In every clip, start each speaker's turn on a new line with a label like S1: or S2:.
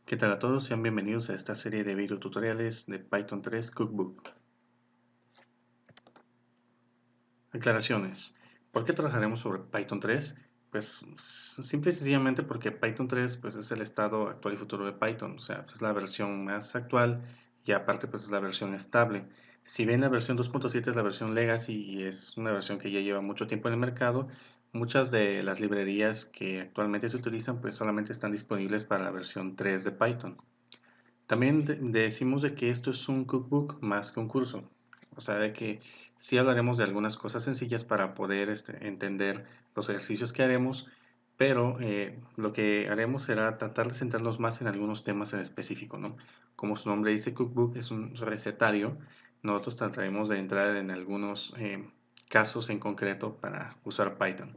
S1: ¿Qué tal a todos? Sean bienvenidos a esta serie de video tutoriales de Python 3 Cookbook. Aclaraciones. ¿Por qué trabajaremos sobre Python 3? Pues simple y sencillamente porque Python 3 pues, es el estado actual y futuro de Python, o sea, es la versión más actual y aparte pues es la versión estable. Si bien la versión 2.7 es la versión Legacy y es una versión que ya lleva mucho tiempo en el mercado, muchas de las librerías que actualmente se utilizan pues solamente están disponibles para la versión 3 de Python. También decimos de que esto es un cookbook más que un curso, o sea, de que sí hablaremos de algunas cosas sencillas para poder entender los ejercicios que haremos, pero lo que haremos será tratar de centrarnos más en algunos temas en específico, ¿no? Como su nombre dice, cookbook es un recetario. Nosotros trataremos de entrar en algunos casos en concreto para usar Python.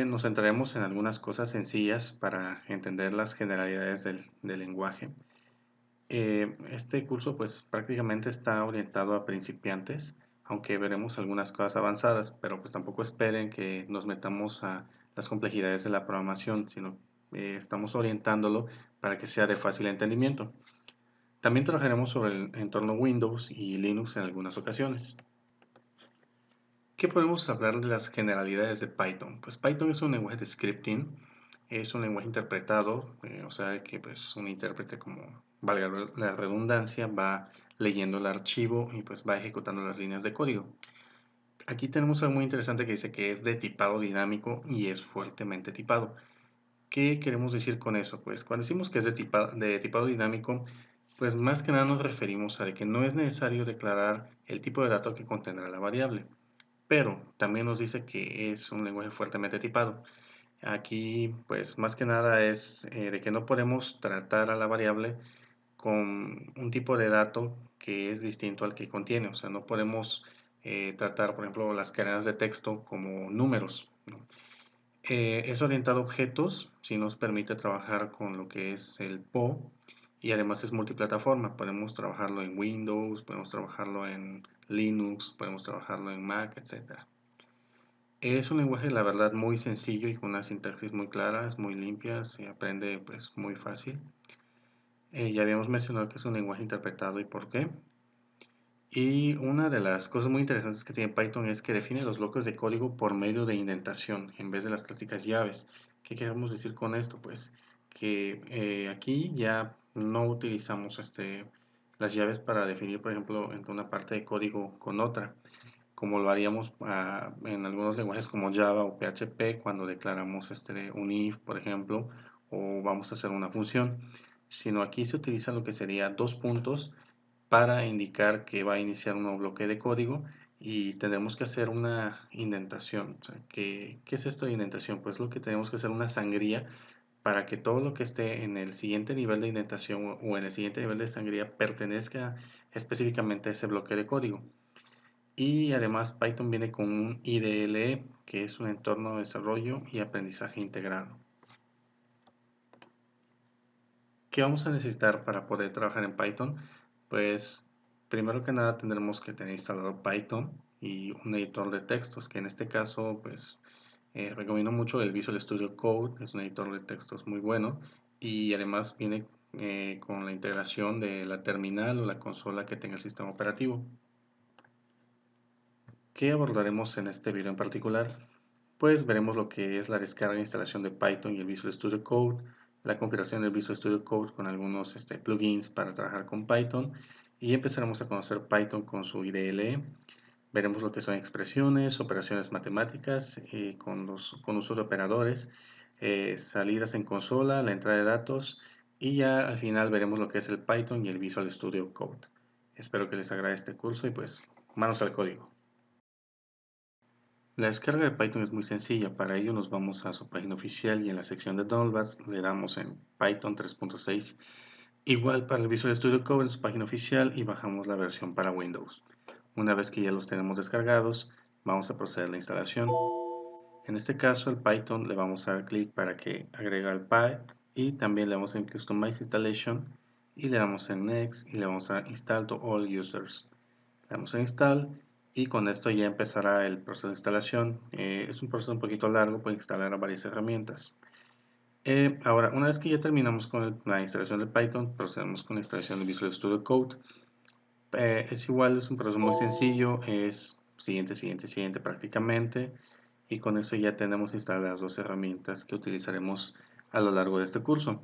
S1: Nos centraremos en algunas cosas sencillas para entender las generalidades del lenguaje. Este curso pues prácticamente está orientado a principiantes, aunque veremos algunas cosas avanzadas, pero pues tampoco esperen que nos metamos a las complejidades de la programación, sino estamos orientándolo para que sea de fácil entendimiento. También trabajaremos sobre el entorno Windows y Linux en algunas ocasiones. ¿Qué podemos hablar de las generalidades de Python? Pues Python es un lenguaje de scripting, es un lenguaje interpretado, o sea que pues un intérprete, como valga la redundancia, va leyendo el archivo y pues va ejecutando las líneas de código. Aquí tenemos algo muy interesante que dice que es de tipado dinámico y es fuertemente tipado. ¿Qué queremos decir con eso? Pues cuando decimos que es de tipado dinámico, pues más que nada nos referimos a que no es necesario declarar el tipo de dato que contendrá la variable. Pero también nos dice que es un lenguaje fuertemente tipado. Aquí, pues más que nada es de que no podemos tratar a la variable con un tipo de dato que es distinto al que contiene. O sea, no podemos tratar, por ejemplo, las cadenas de texto como números, ¿no? Es orientado a objetos, si nos permite trabajar con lo que es el PO, y además es multiplataforma. Podemos trabajarlo en Windows, podemos trabajarlo en Linux, podemos trabajarlo en Mac, etcétera. Es un lenguaje, la verdad, muy sencillo y con una sintaxis muy clara, es muy limpia, se aprende pues muy fácil. Ya habíamos mencionado que es un lenguaje interpretado y por qué. Y una de las cosas muy interesantes que tiene Python es que define los bloques de código por medio de indentación en vez de las clásicas llaves. ¿Qué queremos decir con esto? Pues que aquí ya no utilizamos las llaves para definir, por ejemplo, entre una parte de código con otra, como lo haríamos en algunos lenguajes como Java o PHP cuando declaramos un if, por ejemplo, o vamos a hacer una función, sino aquí se utiliza lo que sería dos puntos para indicar que va a iniciar un nuevo bloque de código y tendremos que hacer una indentación. O sea, ¿qué es esto de indentación? Pues lo que tenemos que hacer una sangría para que todo lo que esté en el siguiente nivel de indentación o en el siguiente nivel de sangría pertenezca específicamente a ese bloque de código. Y además Python viene con un IDLE, que es un entorno de desarrollo y aprendizaje integrado. ¿Qué vamos a necesitar para poder trabajar en Python? Pues primero que nada tendremos que tener instalado Python y un editor de textos, que en este caso pues recomiendo mucho el Visual Studio Code, es un editor de textos muy bueno y además viene con la integración de la terminal o la consola que tenga el sistema operativo. ¿Qué abordaremos en este video en particular? Pues veremos lo que es la descarga e instalación de Python y el Visual Studio Code, la configuración del Visual Studio Code con algunos plugins para trabajar con Python y empezaremos a conocer Python con su IDLE. Veremos lo que son expresiones, operaciones matemáticas con uso de operadores, salidas en consola, la entrada de datos y ya al final veremos lo que es el Python y el Visual Studio Code. Espero que les agrade este curso y pues manos al código. La descarga de Python es muy sencilla, para ello nos vamos a su página oficial y en la sección de Downloads le damos en Python 3.6, igual para el Visual Studio Code en su página oficial y bajamos la versión para Windows. Una vez que ya los tenemos descargados, vamos a proceder a la instalación. En este caso el Python le vamos a dar clic para que agregue al path y también le damos en Customize Installation y le damos en Next y le vamos a Install to All Users. Le damos en Install y con esto ya empezará el proceso de instalación. Es un proceso un poquito largo, puede instalar varias herramientas. Ahora, una vez que ya terminamos con la instalación de Python, procedemos con la instalación de Visual Studio Code. Es igual, es un proceso muy sencillo, es siguiente, siguiente, siguiente prácticamente, y con eso ya tenemos instaladas las dos herramientas que utilizaremos a lo largo de este curso.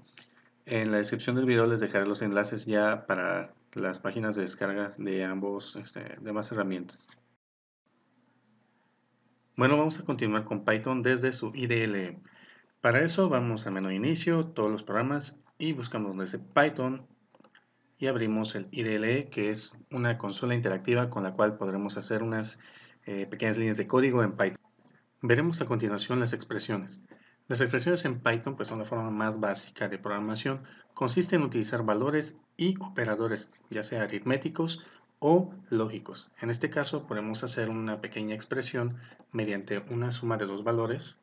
S1: En la descripción del video les dejaré los enlaces ya para las páginas de descargas de ambos demás herramientas. Bueno, vamos a continuar con Python desde su IDLE. Para eso vamos al menú inicio, todos los programas, y buscamos donde dice Python y abrimos el IDLE, que es una consola interactiva con la cual podremos hacer unas pequeñas líneas de código en Python. Veremos a continuación las expresiones. Las expresiones en Python pues, son la forma más básica de programación. Consiste en utilizar valores y operadores, ya sea aritméticos o lógicos. En este caso podemos hacer una pequeña expresión mediante una suma de dos valores,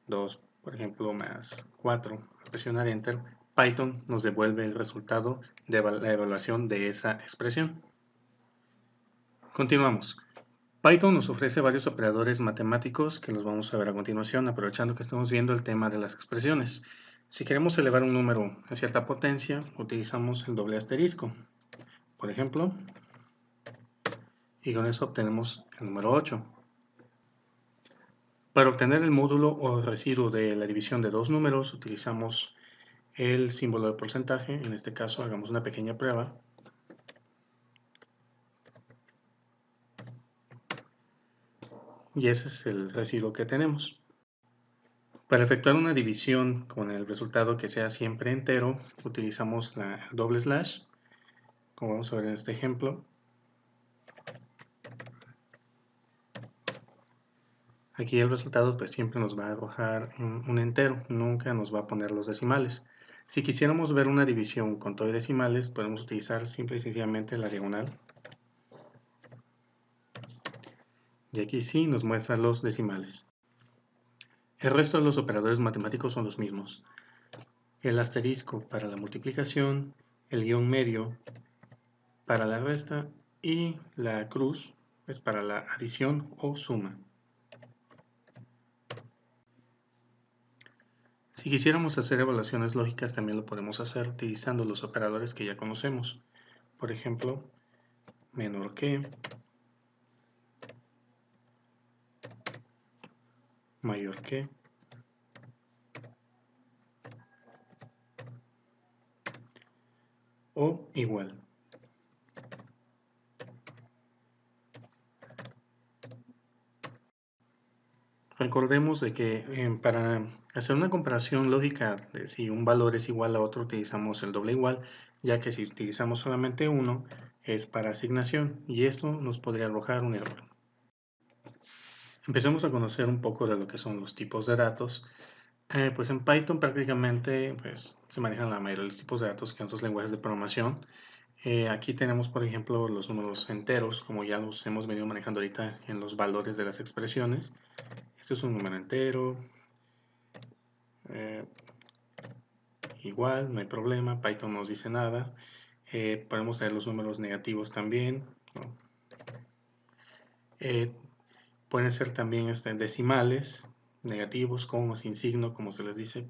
S1: 2 por ejemplo más 4. Al presionar Enter, Python nos devuelve el resultado de la evaluación de esa expresión. Continuamos. Python nos ofrece varios operadores matemáticos que los vamos a ver a continuación, aprovechando que estamos viendo el tema de las expresiones. Si queremos elevar un número a cierta potencia, utilizamos el doble asterisco, por ejemplo, y con eso obtenemos el número 8. Para obtener el módulo o residuo de la división de dos números, utilizamos el símbolo de porcentaje. En este caso, hagamos una pequeña prueba. Y ese es el residuo que tenemos. Para efectuar una división con el resultado que sea siempre entero, utilizamos el doble slash, como vamos a ver en este ejemplo. Aquí el resultado pues siempre nos va a arrojar un entero, nunca nos va a poner los decimales. Si quisiéramos ver una división con todo y decimales, podemos utilizar simple y sencillamente la diagonal. Y aquí sí nos muestra los decimales. El resto de los operadores matemáticos son los mismos. El asterisco para la multiplicación, el guión medio para la resta y la cruz es para la adición o suma. Si quisiéramos hacer evaluaciones lógicas también lo podemos hacer utilizando los operadores que ya conocemos. Por ejemplo, menor que, mayor que, o igual. Recordemos de que para hacer una comparación lógica de si un valor es igual a otro utilizamos el doble igual, ya que si utilizamos solamente uno es para asignación y esto nos podría arrojar un error. Empecemos a conocer un poco de lo que son los tipos de datos. Pues en Python prácticamente pues, se manejan la mayoría de los tipos de datos que en otros lenguajes de programación. Aquí tenemos, por ejemplo, los números enteros, como ya los hemos venido manejando ahorita en los valores de las expresiones. Este es un número entero. Eh, Igual, no hay problema, Python no nos dice nada. Podemos tener los números negativos también, ¿no? Pueden ser también decimales, negativos, con o sin signo, como se les dice.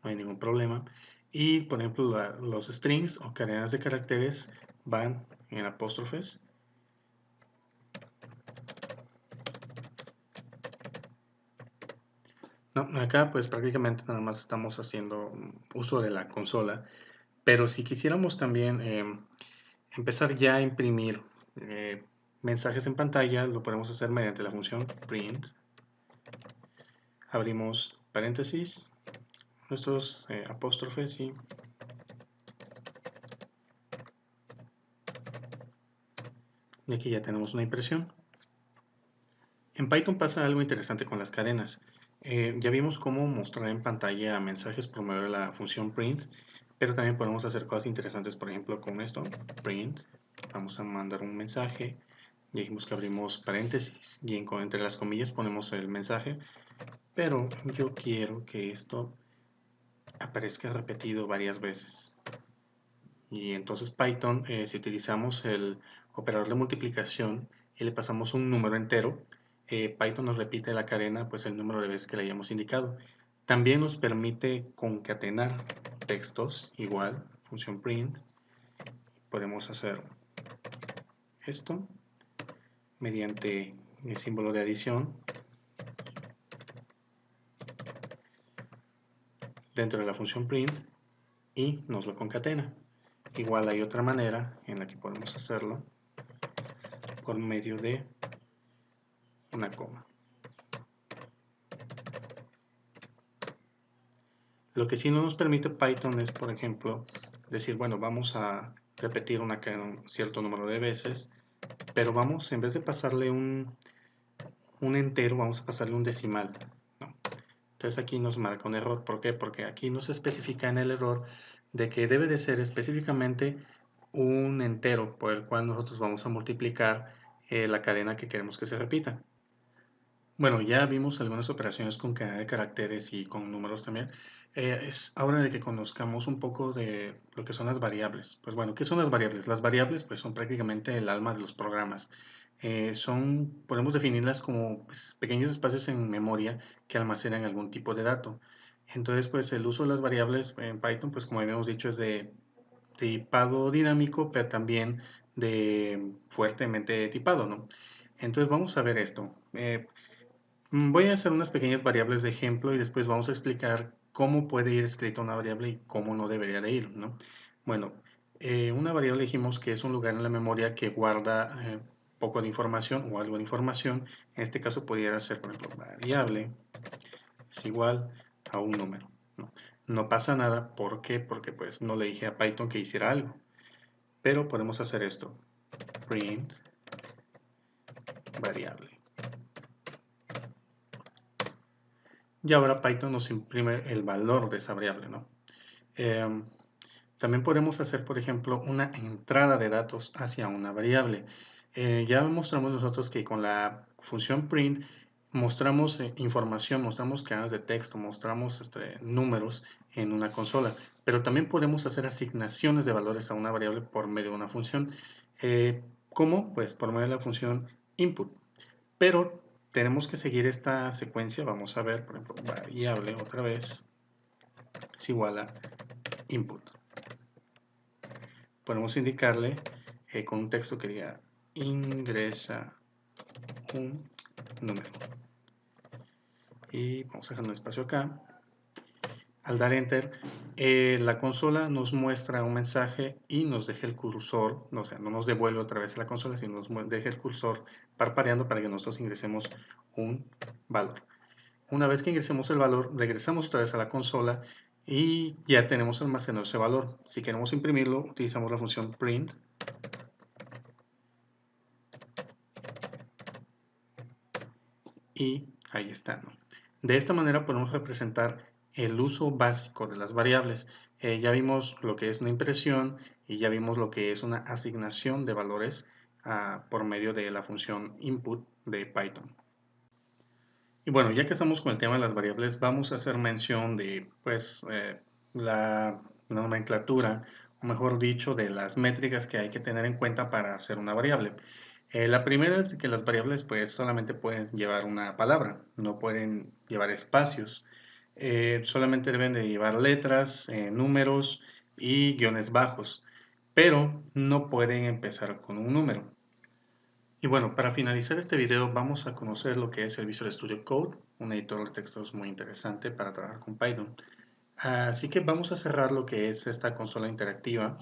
S1: No hay ningún problema. Y, por ejemplo, los strings o cadenas de caracteres van en apóstrofes. No, acá pues prácticamente nada más estamos haciendo uso de la consola, pero si quisiéramos también empezar ya a imprimir mensajes en pantalla, lo podemos hacer mediante la función print. Abrimos paréntesis, nuestros apóstrofes y aquí ya tenemos una impresión. En Python pasa algo interesante con las cadenas. Ya vimos cómo mostrar en pantalla mensajes por medio de la función print, pero también podemos hacer cosas interesantes, por ejemplo, con esto, print. Vamos a mandar un mensaje, y dijimos que abrimos paréntesis y entre las comillas ponemos el mensaje, pero yo quiero que esto aparezca repetido varias veces. Y entonces Python, si utilizamos el operador de multiplicación y le pasamos un número entero, Python nos repite la cadena pues el número de veces que le hayamos indicado. También nos permite concatenar textos, igual, función print. Podemos hacer esto mediante el símbolo de adición dentro de la función print y nos lo concatena. Igual hay otra manera en la que podemos hacerlo por medio de una coma. Lo que sí no nos permite Python es, por ejemplo, decir, bueno, vamos a repetir un cierto número de veces, pero vamos, en vez de pasarle un entero, vamos a pasarle un decimal, ¿no? Entonces aquí nos marca un error. ¿Por qué? Porque aquí nos especifica en el error de que debe de ser específicamente un entero por el cual nosotros vamos a multiplicar la cadena que queremos que se repita. Bueno, ya vimos algunas operaciones con cadena de caracteres y con números también. Es hora de que conozcamos un poco de lo que son las variables. Pues bueno, ¿qué son las variables? Las variables pues son prácticamente el alma de los programas. Podemos definirlas como pues, pequeños espacios en memoria que almacenan algún tipo de dato. Entonces, pues el uso de las variables en Python, pues como habíamos dicho, es de tipado dinámico, pero también de fuertemente tipado, ¿no? Entonces vamos a ver esto. Voy a hacer unas pequeñas variables de ejemplo y después vamos a explicar cómo puede ir escrita una variable y cómo no debería de ir, ¿no? Bueno, una variable dijimos que es un lugar en la memoria que guarda poco de información o algo de información. En este caso pudiera ser, por ejemplo, variable es igual a un número, ¿no? No pasa nada, ¿por qué? Porque pues no le dije a Python que hiciera algo. Pero podemos hacer esto, print variable. Y ahora Python nos imprime el valor de esa variable, ¿no? También podemos hacer, por ejemplo, una entrada de datos hacia una variable. Ya mostramos nosotros que con la función print mostramos información, mostramos cadenas de texto, mostramos números en una consola, pero también podemos hacer asignaciones de valores a una variable por medio de una función. ¿Cómo? Pues por medio de la función input. Pero tenemos que seguir esta secuencia. Vamos a ver, por ejemplo, variable otra vez es igual a input. Podemos indicarle con un texto que diga ingresa un número. Y vamos a dejar un espacio acá. Al dar enter, la consola nos muestra un mensaje y nos deja el cursor, o sea, no nos devuelve otra vez a la consola, sino nos deja el cursor parpadeando para que nosotros ingresemos un valor. Una vez que ingresemos el valor, regresamos otra vez a la consola y ya tenemos almacenado ese valor. Si queremos imprimirlo, utilizamos la función print. Y ahí está, ¿no? De esta manera podemos representar el uso básico de las variables. Ya vimos lo que es una impresión y ya vimos lo que es una asignación de valores por medio de la función input de Python. Y bueno, ya que estamos con el tema de las variables, vamos a hacer mención de pues, la nomenclatura, o mejor dicho, de las métricas que hay que tener en cuenta para hacer una variable. La primera es que las variables pues, solamente pueden llevar una palabra, no pueden llevar espacios. Solamente deben de llevar letras, números y guiones bajos, pero no pueden empezar con un número. Y bueno, para finalizar este video vamos a conocer lo que es el Visual Studio Code, un editor de textos muy interesante para trabajar con Python. Así que vamos a cerrar lo que es esta consola interactiva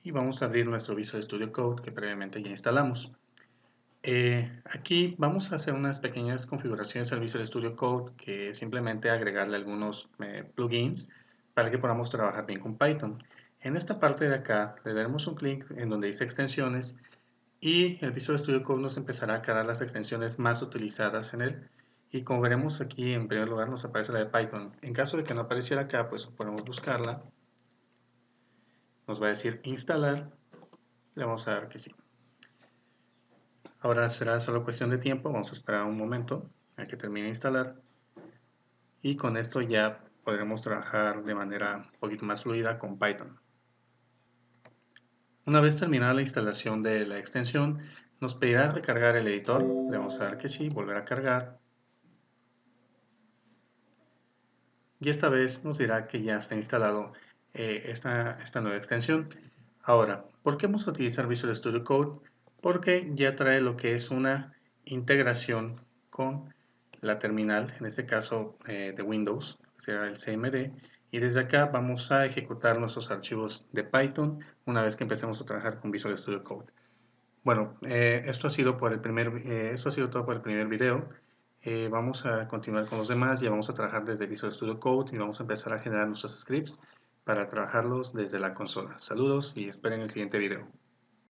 S1: y vamos a abrir nuestro Visual Studio Code que previamente ya instalamos. Aquí vamos a hacer unas pequeñas configuraciones al Visual Studio Code, que es simplemente agregarle algunos plugins para que podamos trabajar bien con Python. En esta parte de acá le daremos un clic en donde dice extensiones y el Visual Studio Code nos empezará a cargar las extensiones más utilizadas en él. Y como veremos aquí, en primer lugar nos aparece la de Python. En caso de que no apareciera acá, pues podemos buscarla. Nos va a decir instalar. Le vamos a dar que sí. Ahora será solo cuestión de tiempo. Vamos a esperar un momento a que termine de instalar. Y con esto ya podremos trabajar de manera un poquito más fluida con Python. Una vez terminada la instalación de la extensión, nos pedirá recargar el editor. Le vamos a dar que sí, volver a cargar. y esta vez nos dirá que ya está instalado esta nueva extensión. Ahora, ¿por qué vamos a utilizar Visual Studio Code? Porque ya trae lo que es una integración con la terminal, en este caso de Windows, será el CMD, y desde acá vamos a ejecutar nuestros archivos de Python una vez que empecemos a trabajar con Visual Studio Code. Bueno, esto ha sido todo por el primer video. Vamos a continuar con los demás y vamos a trabajar desde Visual Studio Code y vamos a empezar a generar nuestros scripts para trabajarlos desde la consola. Saludos y esperen el siguiente video.